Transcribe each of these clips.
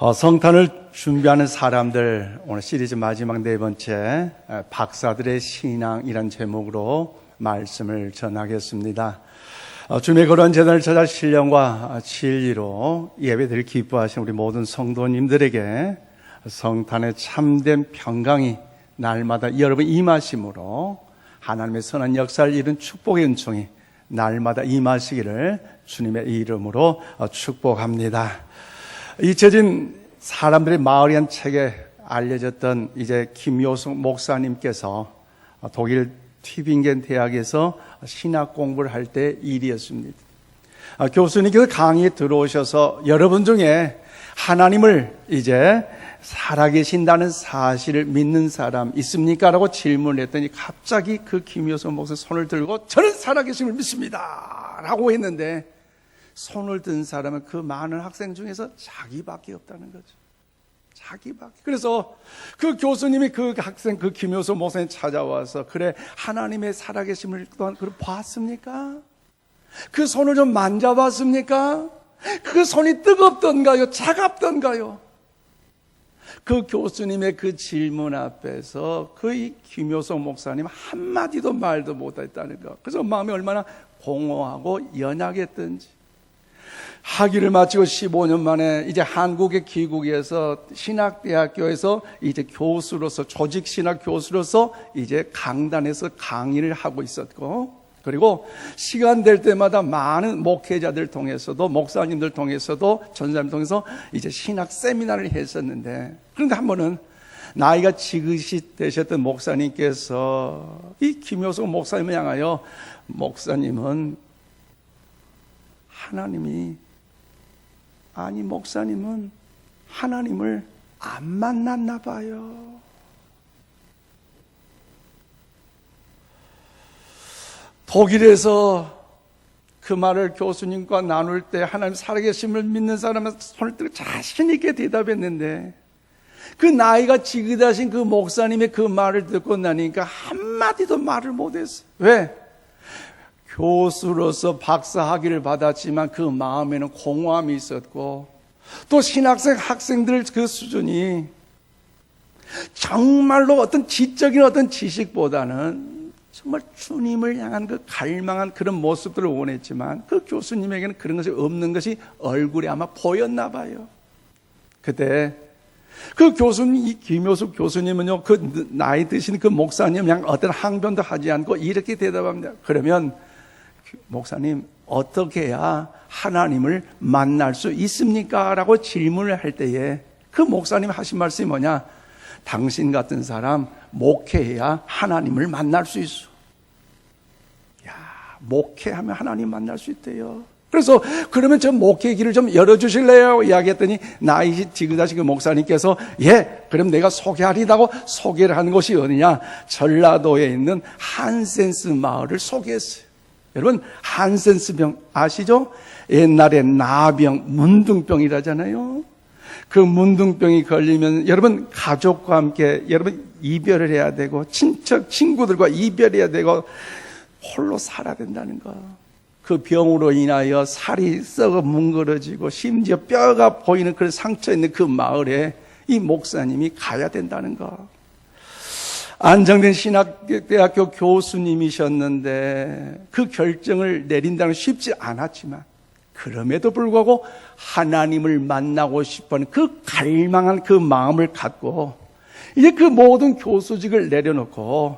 성탄을 준비하는 사람들, 오늘 시리즈 마지막 네 번째 박사들의 신앙이란 제목으로 말씀을 전하겠습니다. 주님의 거룩한 제단을 찾아 신령과 진리로 예배드릴 기뻐하신 우리 모든 성도님들에게 성탄의 참된 평강이 날마다 여러분 임하심으로 하나님의 선한 역사를 이룬 축복의 은총이 날마다 임하시기를 주님의 이름으로 축복합니다. 잊혀진 사람들의 마을이란 책에 알려졌던 이제 김효숙 목사님께서 독일 튜빙겐 대학에서 신학 공부를 할 때 일이었습니다. 교수님께서 강의에 들어오셔서 여러분 중에 하나님을 이제 살아계신다는 사실을 믿는 사람 있습니까? 라고 질문을 했더니 갑자기 그 김효숙 목사 손을 들고 저는 살아계심을 믿습니다 라고 했는데 손을 든 사람은 그 많은 학생 중에서 자기밖에 없다는 거죠. 자기밖에. 그래서 그 교수님이 그 학생, 그 김효수 목사님 찾아와서 그래 하나님의 살아계심을 또한 봤습니까? 그 손을 좀 만져봤습니까? 그 손이 뜨겁던가요? 차갑던가요? 그 교수님의 그 질문 앞에서 그 김효수 목사님 한마디도 말도 못했다는 거. 그래서 마음이 얼마나 공허하고 연약했던지. 학위를 마치고 15년 만에 이제 한국에 귀국해서 신학대학교에서 이제 교수로서 조직신학 교수로서 이제 강단에서 강의를 하고 있었고, 그리고 시간 될 때마다 많은 목회자들 통해서도 목사님들 통해서도 전사님 통해서 이제 신학 세미나를 했었는데, 그런데 한 번은 나이가 지긋이 되셨던 목사님께서 이 김효숙 목사님을 향하여 목사님은 목사님은 하나님을 안 만났나 봐요. 독일에서 그 말을 교수님과 나눌 때 하나님 살아계심을 믿는 사람은 손을 들고 자신 있게 대답했는데 그 나이가 지긋하신 그 목사님의 그 말을 듣고 나니까 한마디도 말을 못했어요. 왜? 교수로서 박사 학위를 받았지만 그 마음에는 공허함이 있었고 또 신학생 학생들 그 수준이 정말로 어떤 지적인 어떤 지식보다는 정말 주님을 향한 그 갈망한 그런 모습들을 원했지만 그 교수님에게는 그런 것이 없는 것이 얼굴에 아마 보였나 봐요. 그때 그 교수님, 이 김효숙 교수님은요, 그 나이 드신 그 목사님 그냥 어떤 항변도 하지 않고 이렇게 대답합니다. 그러면 목사님, 어떻게 해야 하나님을 만날 수 있습니까? 라고 질문을 할 때에 그 목사님 하신 말씀이 뭐냐? 당신 같은 사람 목회해야 하나님을 만날 수 있어. 야, 목회하면 하나님 만날 수 있대요. 그래서 그러면 저 목회 길을 좀 열어주실래요? 이야기했더니 나이 지긋하신 그 목사님께서 그럼 내가 소개하리라고 소개를 하는 곳이 어디냐? 전라도에 있는 한센스 마을을 소개했어요. 여러분 한센스병 아시죠? 옛날에 나병, 문둥병이라잖아요. 그 문둥병이 걸리면 여러분 가족과 함께 여러분 이별을 해야 되고 친척 친구들과 이별해야 되고 홀로 살아야 된다는 거. 그 병으로 인하여 살이 썩어 뭉그러지고 심지어 뼈가 보이는 그런 상처 있는 그 마을에 이 목사님이 가야 된다는 거. 안정된 신학대학교 교수님이셨는데 그 결정을 내린다는 쉽지 않았지만 그럼에도 불구하고 하나님을 만나고 싶어하는 그 갈망한 그 마음을 갖고 이제 그 모든 교수직을 내려놓고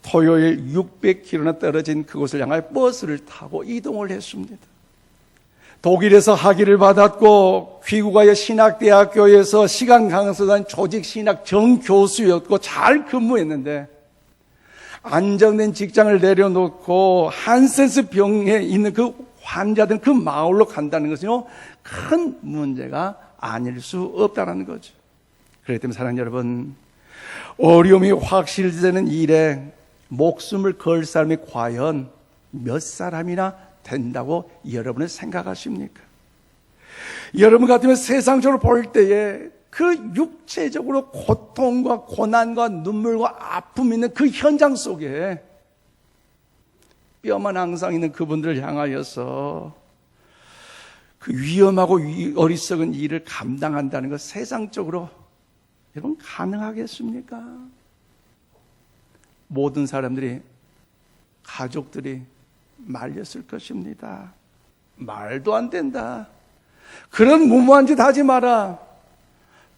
토요일 600km나 떨어진 그곳을 향하여 버스를 타고 이동을 했습니다. 독일에서 학위를 받았고 귀국하여 신학대학교에서 시간 강사단 조직신학 정교수였고 잘 근무했는데 안정된 직장을 내려놓고 한센스 병에 있는 그 환자들 그 마을로 간다는 것은요 큰 문제가 아닐 수 없다는 거죠. 그렇기 때문에 사랑하는 여러분, 어려움이 확실되는 일에 목숨을 걸 사람이 과연 몇 사람이나 된다고 여러분은 생각하십니까? 여러분 같으면 세상적으로 볼 때에 그 육체적으로 고통과 고난과 눈물과 아픔이 있는 그 현장 속에 뼈만 항상 있는 그분들을 향하여서 그 위험하고 어리석은 일을 감당한다는 것 세상적으로 여러분 가능하겠습니까? 모든 사람들이, 가족들이 말렸을 것입니다. 말도 안 된다. 그런 무모한 짓 하지 마라.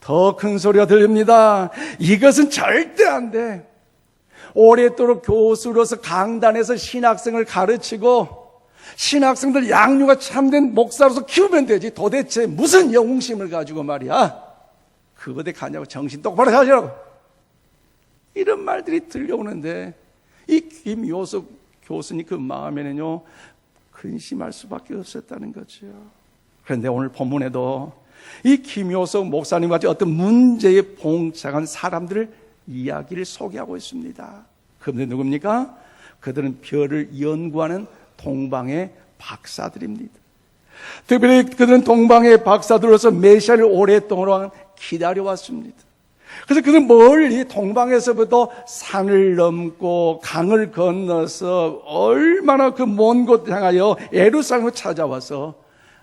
더 큰 소리가 들립니다. 이것은 절대 안 돼. 오랫도록 교수로서 강단에서 신학생을 가르치고 신학생들 양육가 참된 목사로서 키우면 되지. 도대체 무슨 영웅심을 가지고 말이야. 그거대 가냐고. 정신 똑바로 차리라고. 이런 말들이 들려오는데 이 김효석 교수님 그 마음에는요 근심할 수밖에 없었다는 거죠. 그런데 오늘 본문에도 이 김효석 목사님 같이 어떤 문제에 봉착한 사람들을 이야기를 소개하고 있습니다. 그분들 누굽니까? 그들은 별을 연구하는 동방의 박사들입니다. 특별히 그들은 동방의 박사들로서 메시아를 오랫동안 기다려왔습니다. 그래서 그는 멀리 동방에서부터 산을 넘고 강을 건너서 얼마나 그 먼 곳 향하여 예루살렘을 찾아와서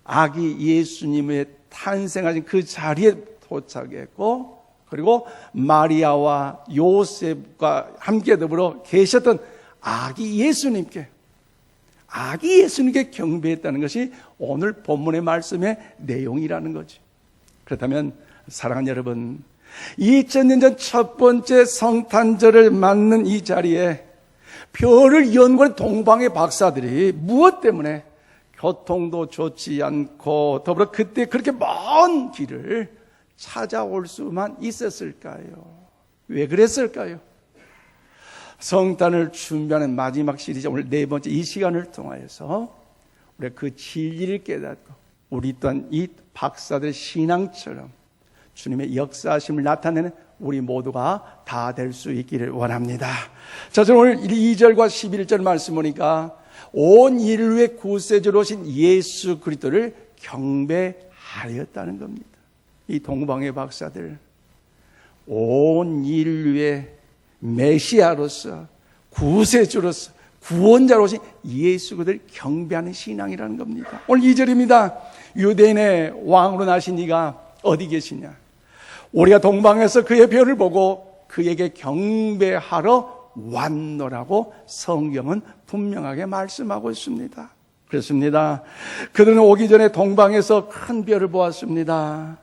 아기 예수님의 탄생하신 그 자리에 도착했고, 그리고 마리아와 요셉과 함께 더불어 계셨던 아기 예수님께 경배했다는 것이 오늘 본문의 말씀의 내용이라는 거죠. 그렇다면 사랑하는 여러분, 2000년 전 첫 번째 성탄절을 맞는 이 자리에 별을 연구하는 동방의 박사들이 무엇 때문에 교통도 좋지 않고 더불어 그때 그렇게 먼 길을 찾아올 수만 있었을까요? 왜 그랬을까요? 성탄을 준비하는 마지막 시리즈 오늘 네 번째 이 시간을 통하여서 우리가 그 진리를 깨닫고 우리 또한 이 박사들의 신앙처럼 주님의 역사하심을 나타내는 우리 모두가 다 될 수 있기를 원합니다. 자, 저는 오늘 2절과 11절 말씀 보니까 온 인류의 구세주로 오신 예수 그리스도를 경배하였다는 겁니다. 이 동방의 박사들, 온 인류의 메시아로서, 구세주로서, 구원자로 오신 예수 그리스도를 경배하는 신앙이라는 겁니다. 오늘 2절입니다. 유대인의 왕으로 나신 이가 어디 계시냐? 우리가 동방에서 그의 별을 보고 그에게 경배하러 왔노라고 성경은 분명하게 말씀하고 있습니다. 그렇습니다. 그들은 오기 전에 동방에서 큰 별을 보았습니다.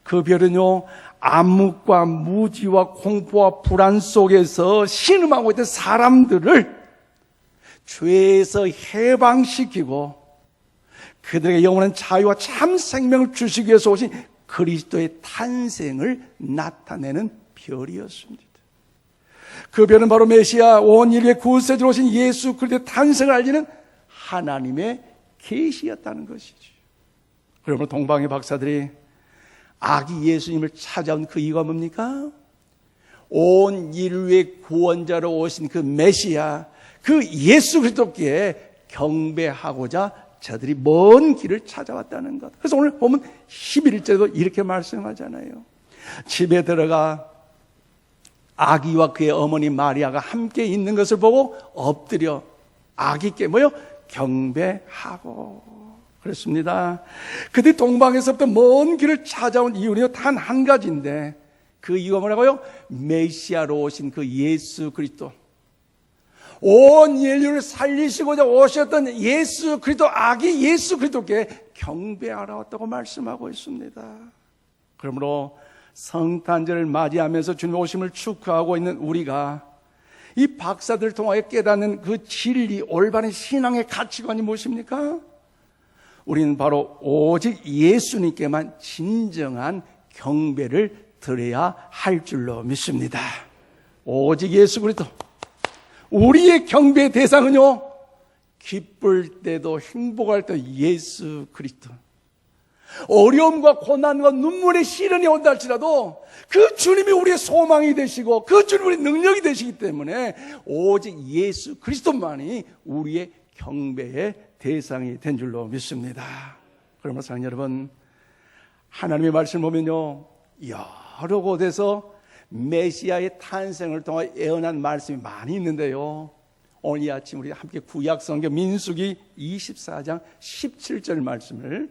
그 별은요, 암흑과 무지와 공포와 불안 속에서 신음하고 있던 사람들을 죄에서 해방시키고 그들에게 영원한 자유와 참 생명을 주시기 위해서 오신 그리스도의 탄생을 나타내는 별이었습니다. 그 별은 바로 메시아, 온 인류의 구세주로 오신 예수 그리스도의 탄생을 알리는 하나님의 계시였다는 것이죠. 그러므로 동방의 박사들이 아기 예수님을 찾아온 그 이유가 뭡니까? 온 인류의 구원자로 오신 그 메시아, 그 예수 그리스도께 경배하고자 저들이 먼 길을 찾아왔다는 것. 그래서 오늘 보면 11절에도 이렇게 말씀하잖아요. 집에 들어가 아기와 그의 어머니 마리아가 함께 있는 것을 보고 엎드려 아기께 경배하고 그렇습니다. 그들이 동방에서부터 먼 길을 찾아온 이유는 단 한 가지인데 그 이유가 뭐라고요? 메시아로 오신 그 예수 그리스도, 온 인류를 살리시고자 오셨던 예수 그리스도, 아기 예수 그리스도께 경배하러 왔다고 말씀하고 있습니다. 그러므로 성탄절을 맞이하면서 주님 오심을 축하하고 있는 우리가 이 박사들을 통하여 깨닫는 그 진리, 올바른 신앙의 가치관이 무엇입니까? 우리는 바로 오직 예수님께만 진정한 경배를 드려야 할 줄로 믿습니다. 오직 예수 그리스도. 우리의 경배의 대상은요, 기쁠 때도 행복할 때도 예수 그리스도. 어려움과 고난과 눈물의 시련이 온다 할지라도 그 주님이 우리의 소망이 되시고 그 주님이 우리의 능력이 되시기 때문에 오직 예수 그리스도만이 우리의 경배의 대상이 된 줄로 믿습니다. 그러므로 사랑하는 여러분, 하나님의 말씀을 보면요, 여러 곳에서 메시아의 탄생을 통해 예언한 말씀이 많이 있는데요, 오늘 이 아침 우리 함께 구약 성경 민수기 24장 17절 말씀을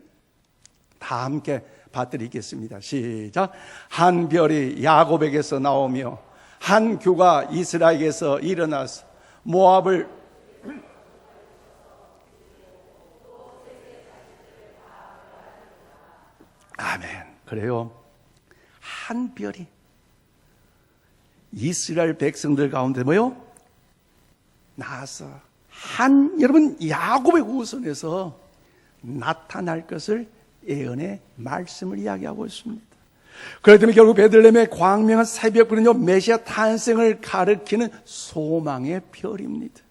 다 함께 받들이겠습니다. 시작. 한 별이 야곱에게서 나오며 한 규가 이스라엘에게서 일어나서 모압을 아멘. 그래요. 한 별이 이스라엘 백성들 가운데 뭐요? 나와서 여러분 야곱의 후손에서 나타날 것을 예언의 말씀을 이야기하고 있습니다. 그렇기 때문에 결국 베들레헴의 광명한 새벽별은요, 메시아 탄생을 가리키는 소망의 별입니다.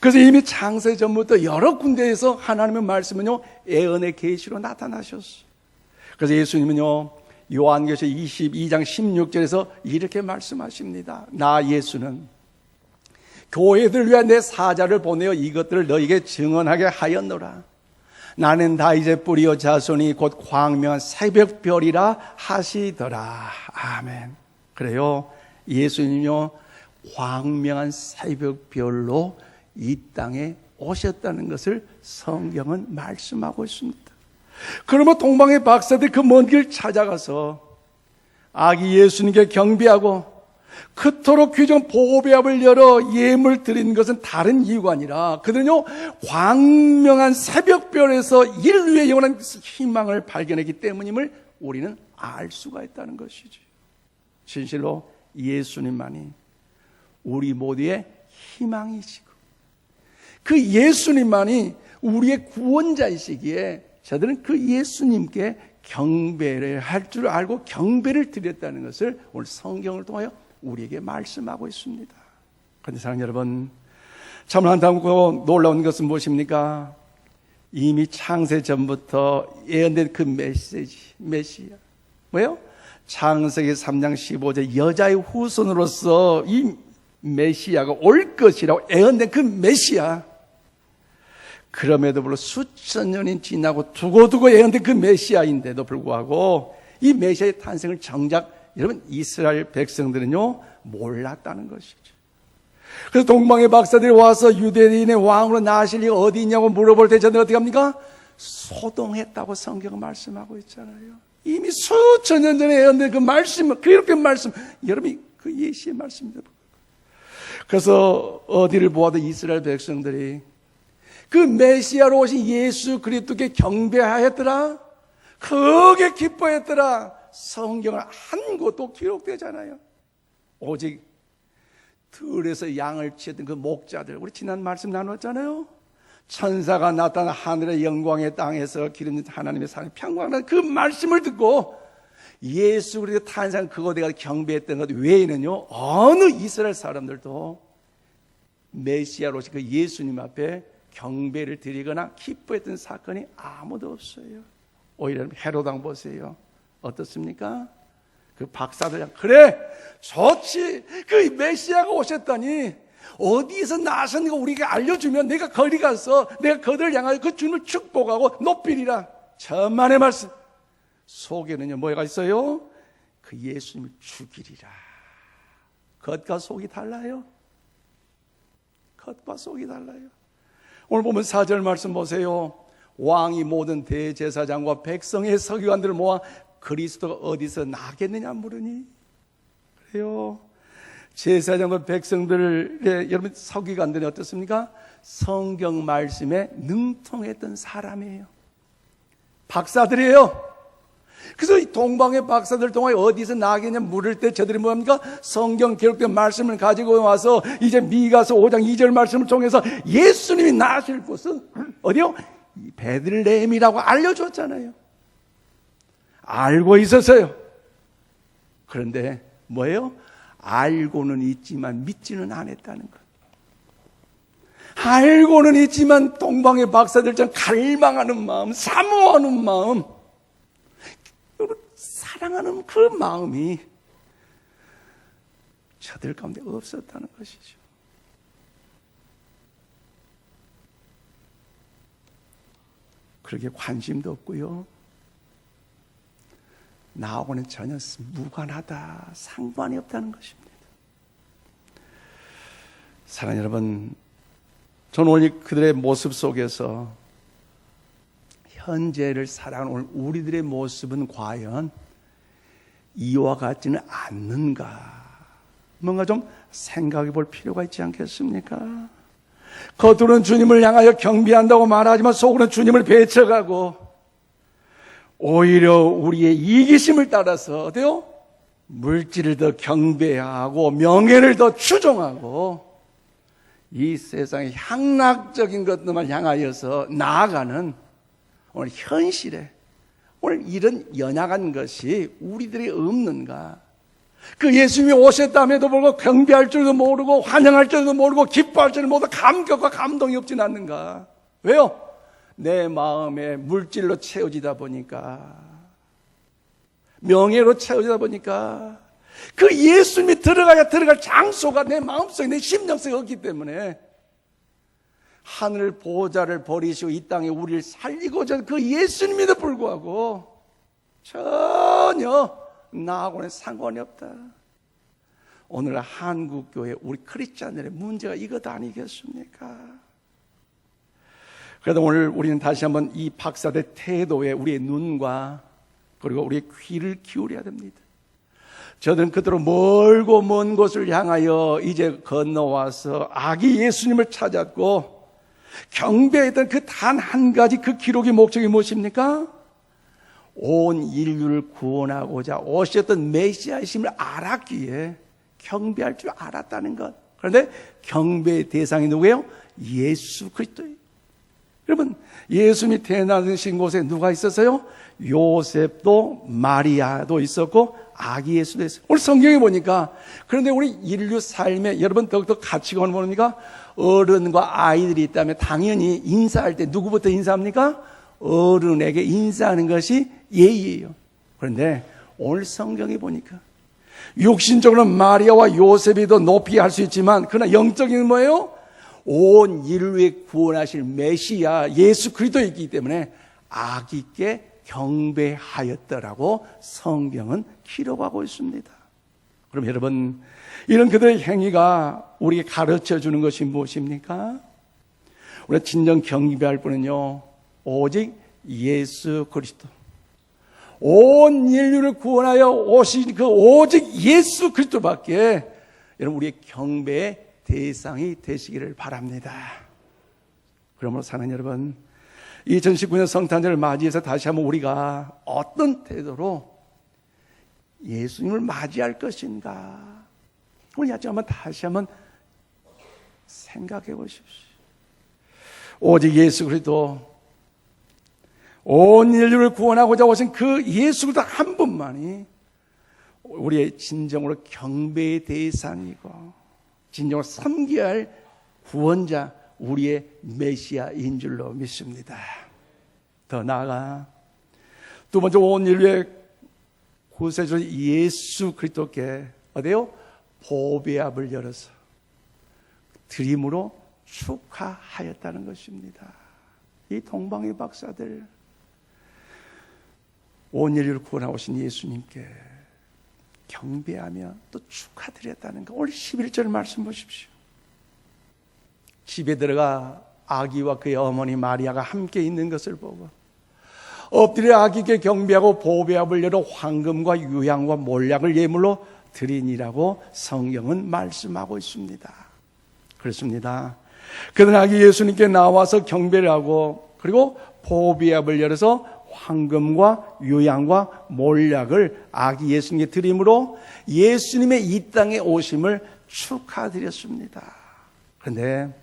그래서 이미 창세 전부터 여러 군데에서 하나님의 말씀은요, 예언의 계시로 나타나셨어요. 그래서 예수님은요, 요한계시록 22장 16절에서 이렇게 말씀하십니다. 나 예수는 교회들을 위한 내 사자를 보내어 이것들을 너희에게 증언하게 하였노라. 나는 다윗의 뿌리요 자손이 곧 광명한 새벽별이라 하시더라. 아멘. 그래요. 예수님요, 광명한 새벽별로 이 땅에 오셨다는 것을 성경은 말씀하고 있습니다. 그러면 동방의 박사들이 그 먼 길 찾아가서 아기 예수님께 경배하고 그토록 귀중 보배합을 열어 예물 드린 것은 다른 이유가 아니라 그들은요, 광명한 새벽별에서 인류의 영원한 희망을 발견했기 때문임을 우리는 알 수가 있다는 것이죠. 진실로 예수님만이 우리 모두의 희망이시고 그 예수님만이 우리의 구원자이시기에 저들은 그 예수님께 경배를 할 줄 알고 경배를 드렸다는 것을 오늘 성경을 통하여 우리에게 말씀하고 있습니다. 그런데 사랑하는 여러분, 참 안타깝고 놀라운 것은 무엇입니까? 이미 창세 전부터 예언된 그 메시아. 뭐예요? 창세기 3장 15절 여자의 후손으로서 이 메시아가 올 것이라고 예언된 그 메시아. 그럼에도 불구하고 수천 년이 지나고 두고두고 예언된 그 메시아인데도 불구하고 이 메시아의 탄생을 정작 여러분 이스라엘 백성들은요 몰랐다는 것이죠. 그래서 동방의 박사들이 와서 유대인의 왕으로 나실 리가 어디 있냐고 물어볼 때 저는 어떻게 합니까? 소동했다고 성경은 말씀하고 있잖아요. 이미 수천 년 전에 예언된 그 말씀, 그렇게 말씀, 여러분이 그 예시의 말씀입니다. 그래서 어디를 보아도 이스라엘 백성들이 그 메시아로 오신 예수 그리스도께 경배하였더라. 크게 기뻐했더라. 성경을 한 곳도 기록되잖아요. 오직 들에서 양을 치었던 그 목자들, 우리 지난 말씀 나눴잖아요. 천사가 나타나 하늘의 영광의 땅에서 기름진 하나님의 사랑이 평강한 그 말씀을 듣고 예수 그리스도 탄생 그곳에 가서 경배했던 것 외에는요 어느 이스라엘 사람들도 메시아로 오신 그 예수님 앞에 경배를 드리거나 기뻐했던 사건이 아무도 없어요. 오히려 헤롯 왕 보세요. 어떻습니까? 그 박사들, 그래 좋지, 그 메시아가 오셨다니 어디에서 나셨는가 우리가 알려주면 내가 거리 가서 내가 그들을 향하여 그 주님을 축복하고 높이리라. 천만의 말씀. 속에는요 뭐가 있어요? 그 예수님을 죽이리라. 겉과 속이 달라요. 겉과 속이 달라요. 오늘 보면 4절 말씀 보세요. 왕이 모든 대제사장과 백성의 서기관들을 모아 그리스도가 어디서 나겠느냐 물으니. 그래요. 제사장과 백성들의 여러분 서기관들이 어떻습니까? 성경 말씀에 능통했던 사람이에요. 박사들이에요. 그래서 이 동방의 박사들 동안에 어디서 나겠냐 물을 때 저들이 뭐합니까? 성경 기록된 말씀을 가지고 와서 이제 미가서 5장 2절 말씀을 통해서 예수님이 나실 곳은 어디요? 베들레헴이라고 알려줬잖아요. 알고 있었어요. 그런데 뭐예요? 알고는 있지만 믿지는 않았다는 것. 알고는 있지만 동방의 박사들처럼 갈망하는 마음, 사모하는 마음, 사랑하는 그 마음이 저들 가운데 없었다는 것이죠. 그렇게 관심도 없고요. 나하고는 전혀 무관하다, 상관이 없다는 것입니다. 사랑하는 여러분, 저는 오늘 그들의 모습 속에서 현재를 살아가는 오늘 우리들의 모습은 과연 이와 같지는 않는가? 뭔가 좀 생각해 볼 필요가 있지 않겠습니까? 겉으로는 주님을 향하여 경배한다고 말하지만 속으로는 주님을 배척하고 오히려 우리의 이기심을 따라서 어때요? 물질을 더 경배하고 명예를 더 추종하고 이 세상의 향락적인 것들만 향하여서 나아가는 오늘 현실에 오늘 이런 연약한 것이 우리들이 없는가? 그 예수님이 오셨다면도 불구하고 경배할 줄도 모르고 환영할 줄도 모르고 기뻐할 줄도 모르고 감격과 감동이 없진 않는가? 왜요? 내 마음에 물질로 채워지다 보니까 명예로 채워지다 보니까 그 예수님이 들어가야 들어갈 장소가 내 마음속에 내 심령 속에 없기 때문에 하늘 보좌를 버리시고 이 땅에 우리를 살리고자 그 예수님에도 불구하고 전혀 나하고는 상관이 없다. 오늘 한국교회 우리 크리스찬들의 문제가 이것 아니겠습니까? 그래도 오늘 우리는 다시 한번 이 박사들의 태도에 우리의 눈과 그리고 우리의 귀를 기울여야 됩니다. 저들은 그대로 멀고 먼 곳을 향하여 이제 건너와서 아기 예수님을 찾았고 경배했던 그 단 한 가지 그 기록의 목적이 무엇입니까? 온 인류를 구원하고자 오셨던 메시아이심을 알았기에 경배할 줄 알았다는 것. 그런데 경배의 대상이 누구예요? 예수 그리스도예요. 여러분, 예수님이 태어나신 곳에 누가 있었어요? 요셉도 마리아도 있었고 아기 예수도 있어요. 오늘 성경에 보니까 그런데 우리 인류 삶에 여러분 더욱더 가치가 뭡니까? 어른과 아이들이 있다면 당연히 인사할 때 누구부터 인사합니까? 어른에게 인사하는 것이 예의예요. 그런데 오늘 성경에 보니까 육신적으로는 마리아와 요셉이 더 높이 할 수 있지만 그러나 영적인 뭐예요? 온 인류의 구원하실 메시아 예수 그리스도이기 때문에 아기께 경배하였더라고 성경은 기록하고 있습니다. 그럼 여러분, 이런 그들의 행위가 우리에게 가르쳐 주는 것이 무엇입니까? 우리가 진정 경배할 분은요 오직 예수 그리스도, 온 인류를 구원하여 오신 그 오직 예수 그리스도밖에 여러분 우리의 경배의 대상이 되시기를 바랍니다. 그러므로 사는 여러분, 2019년 성탄절을 맞이해서 다시 한번 우리가 어떤 태도로 예수님을 맞이할 것인가, 우리 한번 다시 한번 생각해 보십시오. 오직 예수 그리스도, 온 인류를 구원하고자 오신 그 예수 그리스도 한 분만이 우리의 진정으로 경배의 대상이고 진정으로 섬겨야 할 구원자, 우리의 메시아인 줄로 믿습니다. 더 나아가 두 번째, 온 인류의 구세주 예수 그리스도께 어디요? 보배압을 열어서 드림으로 축하하였다는 것입니다. 이 동방의 박사들, 온 인류를 구원하신 예수님께 경배하며 또 축하드렸다는 거. 오늘 11절 말씀 보십시오. 집에 들어가 아기와 그의 어머니 마리아가 함께 있는 것을 보고 엎드려 아기께 경배하고 보배압을 열어 황금과 유향과 몰약을 예물로 드리니라고 성경은 말씀하고 있습니다. 그렇습니다. 그는 아기 예수님께 나와서 경배를 하고 그리고 보배압을 열어서 황금과 유향과 몰약을 아기 예수님께 드림으로 예수님의 이 땅에 오심을 축하드렸습니다. 그런데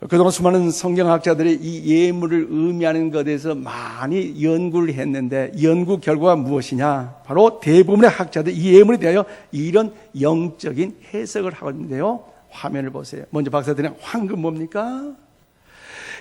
그동안 수많은 성경학자들이 이 예물을 의미하는 것에 대해서 많이 연구를 했는데 연구 결과가 무엇이냐? 바로 대부분의 학자들이 이 예물에 대하여 이런 영적인 해석을 하고 있는데요. 화면을 보세요. 먼저 박사들이 황금 뭡니까?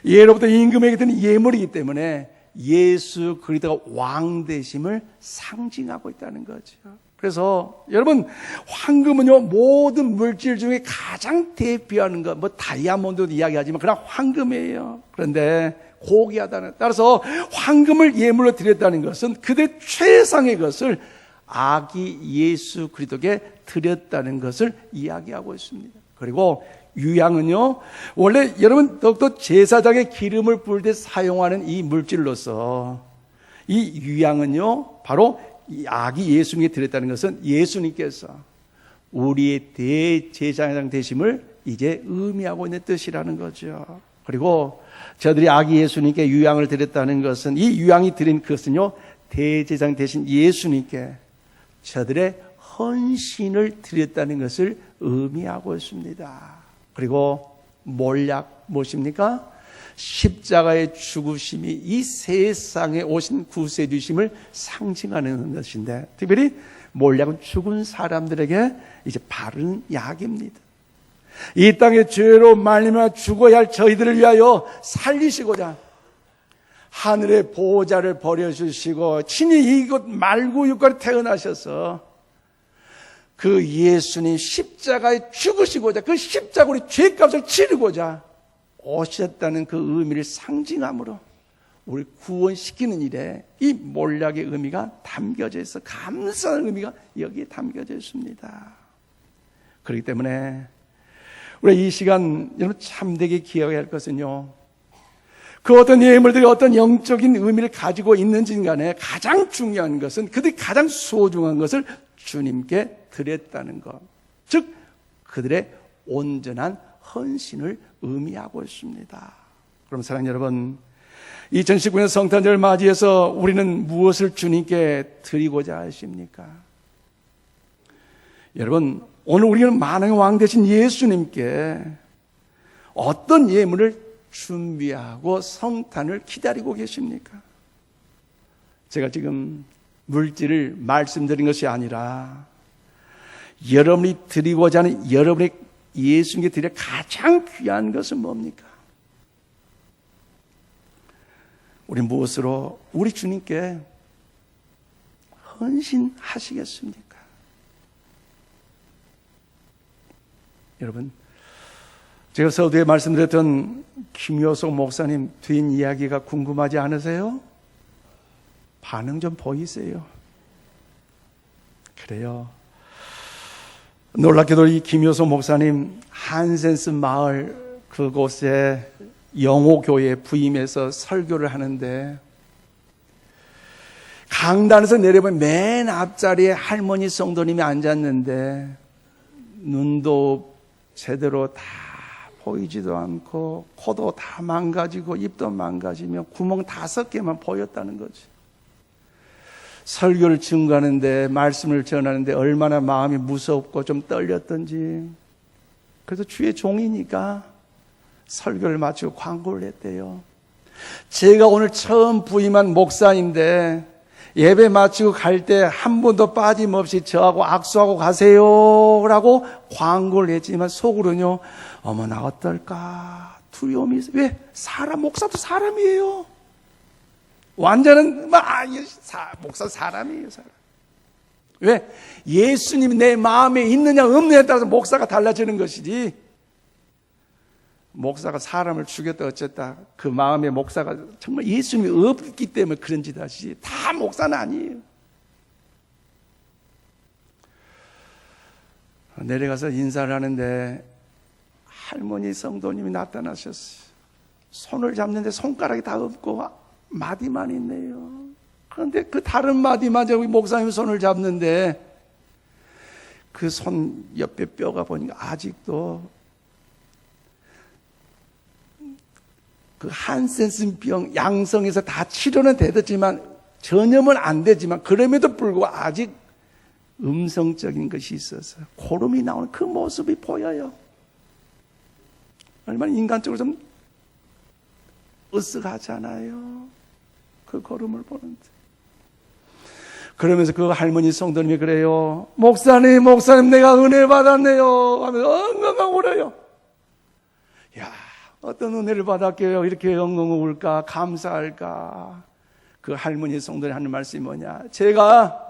예로부터 임금에게 드는 예물이기 때문에 예수 그리스도가 왕 되심을 상징하고 있다는 거죠. 그래서 여러분, 황금은요 모든 물질 중에 가장 대표하는 것, 뭐 다이아몬드도 이야기하지만 그냥 황금이에요. 그런데 고귀하다는, 따라서 황금을 예물로 드렸다는 것은 그들의 최상의 것을 아기 예수 그리스도께 드렸다는 것을 이야기하고 있습니다. 그리고 유향은요, 원래 여러분 더욱더 제사장의 기름을 부을 때 사용하는 이 물질로서 이 유향은요, 바로 이 아기 예수님께 드렸다는 것은 예수님께서 우리의 대제사장 되심을 이제 의미하고 있는 뜻이라는 거죠. 그리고 저들이 아기 예수님께 유향을 드렸다는 것은, 이 유향이 드린 것은요, 대제사장 되신 예수님께 저들의 헌신을 드렸다는 것을 의미하고 있습니다. 그리고 몰약 무엇입니까? 십자가의 죽으심이 이 세상에 오신 구세주심을 상징하는 것인데, 특별히 몰약은 죽은 사람들에게 이제 바른 약입니다. 이 땅의 죄로 말미암아 죽어야 할 저희들을 위하여 살리시고자 하늘의 보호자를 버려주시고 친히 이곳 말구육간에 태어나셔서 그 예수님 십자가에 죽으시고자, 그 십자가로 죄값을 치르고자 오셨다는 그 의미를 상징함으로 우리 구원시키는 일에 이 몰약의 의미가 담겨져 있어, 감사한 의미가 여기에 담겨져 있습니다. 그렇기 때문에 우리 이 시간 여러분 참되게 기억해야 할 것은요, 그 어떤 예물들이 어떤 영적인 의미를 가지고 있는지 간에 가장 중요한 것은 그들이 가장 소중한 것을 주님께 드렸다는 것, 즉 그들의 온전한 헌신을 의미하고 있습니다. 그럼 사랑하는 여러분, 2019년 성탄절 맞이해서 우리는 무엇을 주님께 드리고자 하십니까? 여러분, 오늘 우리는 만왕의 왕 되신 예수님께 어떤 예물을 준비하고 성탄을 기다리고 계십니까? 제가 지금 물질을 말씀드린 것이 아니라 여러분이 드리고자 하는 여러분의 예수님께 드릴 가장 귀한 것은 뭡니까? 우리 무엇으로 우리 주님께 헌신하시겠습니까? 여러분, 제가 서두에 말씀드렸던 김효석 목사님 뒷 이야기가 궁금하지 않으세요? 반응 좀 보이세요? 그래요. 놀랍게도 이 김효석 목사님 한센스 마을 그곳에 영호교회 부임해서 설교를 하는데, 강단에서 내려보면 맨 앞자리에 할머니 성도님이 앉았는데 눈도 제대로 다 보이지도 않고 코도 다 망가지고 입도 망가지며 구멍 5개만 보였다는 거지. 설교를 증거하는데, 말씀을 전하는데 얼마나 마음이 무섭고 좀 떨렸던지. 그래서 주의 종이니까 설교를 마치고 광고를 했대요. 제가 오늘 처음 부임한 목사인데 예배 마치고 갈 때 한 번도 빠짐없이 저하고 악수하고 가세요 라고 광고를 했지만 속으로는요, 어머나 어떨까 두려움이 있어요. 왜? 목사도 사람이에요. 완전한 목사 사람이에요, 사람. 왜? 예수님이 내 마음에 있느냐 없느냐에 따라서 목사가 달라지는 것이지, 목사가 사람을 죽였다 어쨌다 그 마음에 목사가 정말 예수님이 없기 때문에 그런 짓 하시지, 다 목사는 아니에요. 내려가서 인사를 하는데 할머니 성도님이 나타나셨어요. 손을 잡는데 손가락이 다 없고 마디만 있네요. 그런데 그 다른 마디만 저기 목사님 손을 잡는데 그 손 옆에 뼈가 보니까 아직도 그 한센스 병 양성에서 다 치료는 되었지만 전염은 안 되지만 그럼에도 불구하고 아직 음성적인 것이 있어서 고름이 나오는 그 모습이 보여요. 얼마나 인간적으로 좀 으쓱하잖아요, 그 고름을 보는데. 그러면서 그 할머니 성도님이 그래요. 목사님 내가 은혜 받았네요 하면서 엉엉 울어요. 야, 어떤 은혜를 받았게요 이렇게 엉엉 울까, 감사할까. 그 할머니 성도님 하는 말씀이 뭐냐, 제가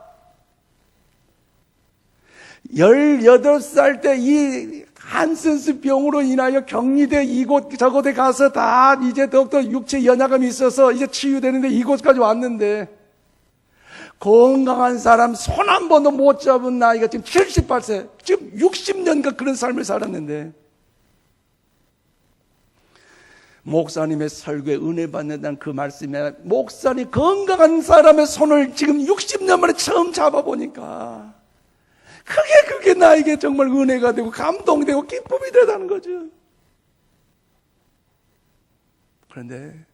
18살 때 이 한센스 병으로 인하여 격리돼 이곳 저곳에 가서 다 이제 더욱더 육체 연약함이 있어서 이제 치유되는데 이곳까지 왔는데, 건강한 사람 손 한 번도 못 잡은 나이가 지금 78세, 지금 60년간 그런 삶을 살았는데 목사님의 설교에 은혜 받는다는 그 말씀에 목사님 건강한 사람의 손을 지금 60년 만에 처음 잡아보니까 그게 나에게 정말 은혜가 되고 감동되고 기쁨이 되다는 거죠. 그런데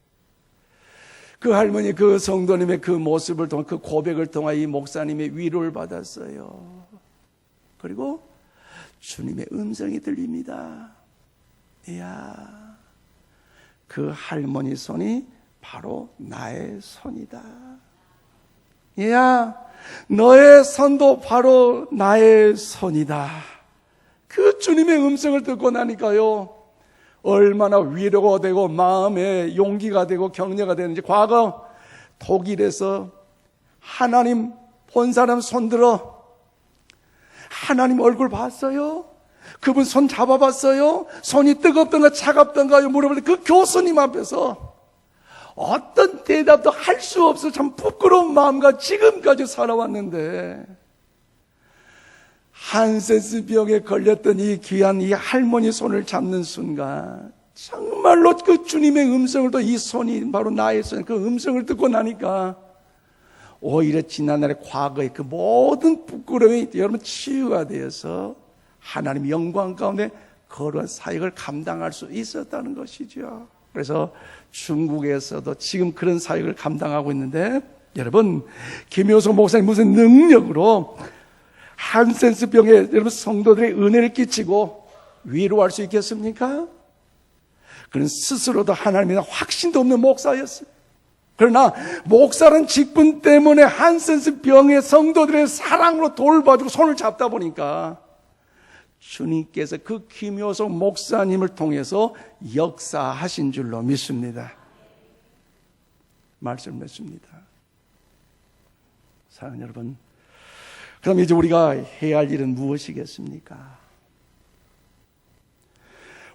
그 할머니, 그 성도님의 그 모습을 통해, 그 고백을 통해 이 목사님의 위로를 받았어요. 그리고 주님의 음성이 들립니다. 이야, 그 할머니 손이 바로 나의 손이다. 이야, 너의 손도 바로 나의 손이다. 그 주님의 음성을 듣고 나니까요, 얼마나 위로가 되고 마음에 용기가 되고 격려가 되는지. 과거 독일에서 하나님 본 사람 손들어 하나님 얼굴 봤어요? 그분 손 잡아봤어요? 손이 뜨겁던가 차갑던가요? 물어볼 때 그 교수님 앞에서 어떤 대답도 할 수 없어 참 부끄러운 마음과 지금까지 살아왔는데, 한센스 병에 걸렸던 이 귀한 이 할머니 손을 잡는 순간 정말로 그 주님의 음성을 또 이 손이 바로 나의 손, 그 음성을 듣고 나니까 오히려 지난날의 과거의 그 모든 부끄러움이 여러분 치유가 되어서 하나님 영광 가운데 거룩한 사역을 감당할 수 있었다는 것이죠. 그래서 중국에서도 지금 그런 사역을 감당하고 있는데, 여러분 김효성 목사님 무슨 능력으로 한센스 병에 여러분 성도들의 은혜를 끼치고 위로할 수 있겠습니까? 그는 스스로도 하나님에 대한 확신도 없는 목사였어요. 그러나 목사는 직분 때문에 한센스 병의 성도들의 사랑으로 돌봐주고 손을 잡다 보니까 주님께서 그 김효성 목사님을 통해서 역사하신 줄로 믿습니다. 말씀을 맺습니다. 사랑하는 여러분, 그럼 이제 우리가 해야 할 일은 무엇이겠습니까?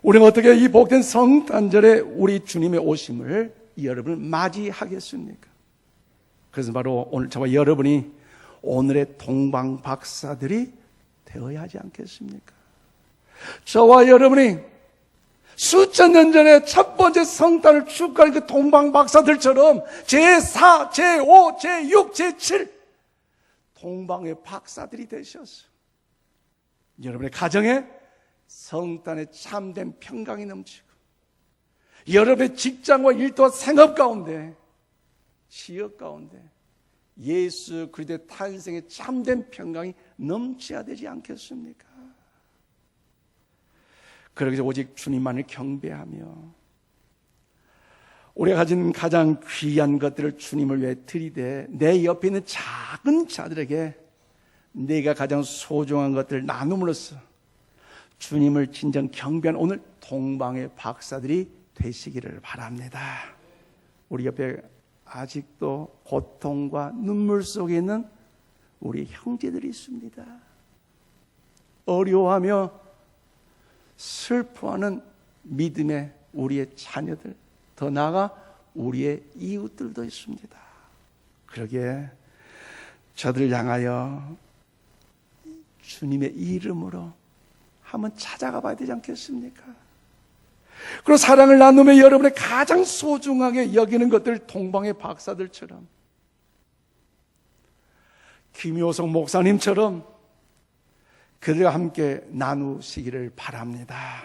우리는 어떻게 이 복된 성탄절에 우리 주님의 오심을 여러분을 맞이하겠습니까? 그래서 바로 오늘 저와 여러분이 오늘의 동방 박사들이 되어야 하지 않겠습니까? 저와 여러분이 수천 년 전에 첫 번째 성탄을 축하한 그 동방 박사들처럼 제4, 제5, 제6, 제7 동방의 박사들이 되셨어. 여러분의 가정에 성탄의 참된 평강이 넘치고, 여러분의 직장과 일터와 생업 가운데, 지역 가운데 예수 그리스도의 탄생의 참된 평강이 넘쳐야 되지 않겠습니까? 그러기 위해서 오직 주님만을 경배하며 우리가 가진 가장 귀한 것들을 주님을 위해 드리되, 내 옆에 있는 작은 자들에게 내가 가장 소중한 것들을 나눔으로써 주님을 진정 경배하는 오늘 동방의 박사들이 되시기를 바랍니다. 우리 옆에 아직도 고통과 눈물 속에 있는 우리 형제들이 있습니다. 어려워하며 슬퍼하는 믿음의 우리의 자녀들, 더 나아가 우리의 이웃들도 있습니다. 그러기에 저들을 향하여 주님의 이름으로 한번 찾아가 봐야 되지 않겠습니까? 그리고 사랑을 나누며 여러분의 가장 소중하게 여기는 것들, 동방의 박사들처럼, 김효성 목사님처럼 그들과 함께 나누시기를 바랍니다.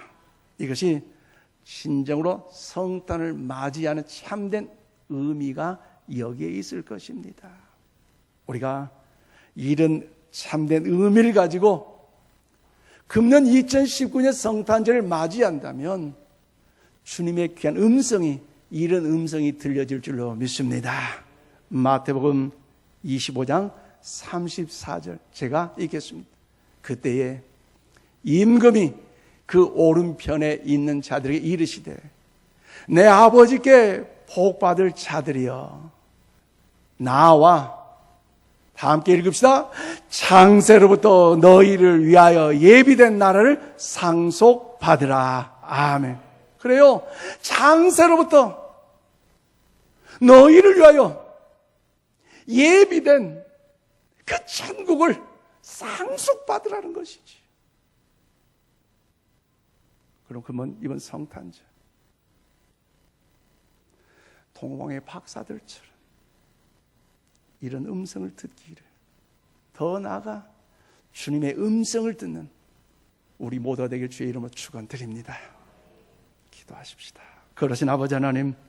이것이 진정으로 성탄을 맞이하는 참된 의미가 여기에 있을 것입니다. 우리가 이런 참된 의미를 가지고 금년 2019년 성탄절을 맞이한다면 주님의 귀한 음성이, 이런 음성이 들려질 줄로 믿습니다. 마태복음 25장 34절 제가 읽겠습니다. 그때에 임금이 그 오른편에 있는 자들에게 이르시되, 내 아버지께 복받을 자들이여, 나와 다 함께 읽읍시다. 창세로부터 너희를 위하여 예비된 나라를 상속받으라. 아멘. 그래요, 창세로부터 너희를 위하여 예비된 그 천국을 상속받으라는 것이지. 그럼 그러면 이번 성탄절 동방의 박사들처럼 이런 음성을 듣기를, 더 나아가 주님의 음성을 듣는 우리 모두가 되길 주의 이름으로 축원드립니다. 기도하십시다. 그러신 아버지 하나님,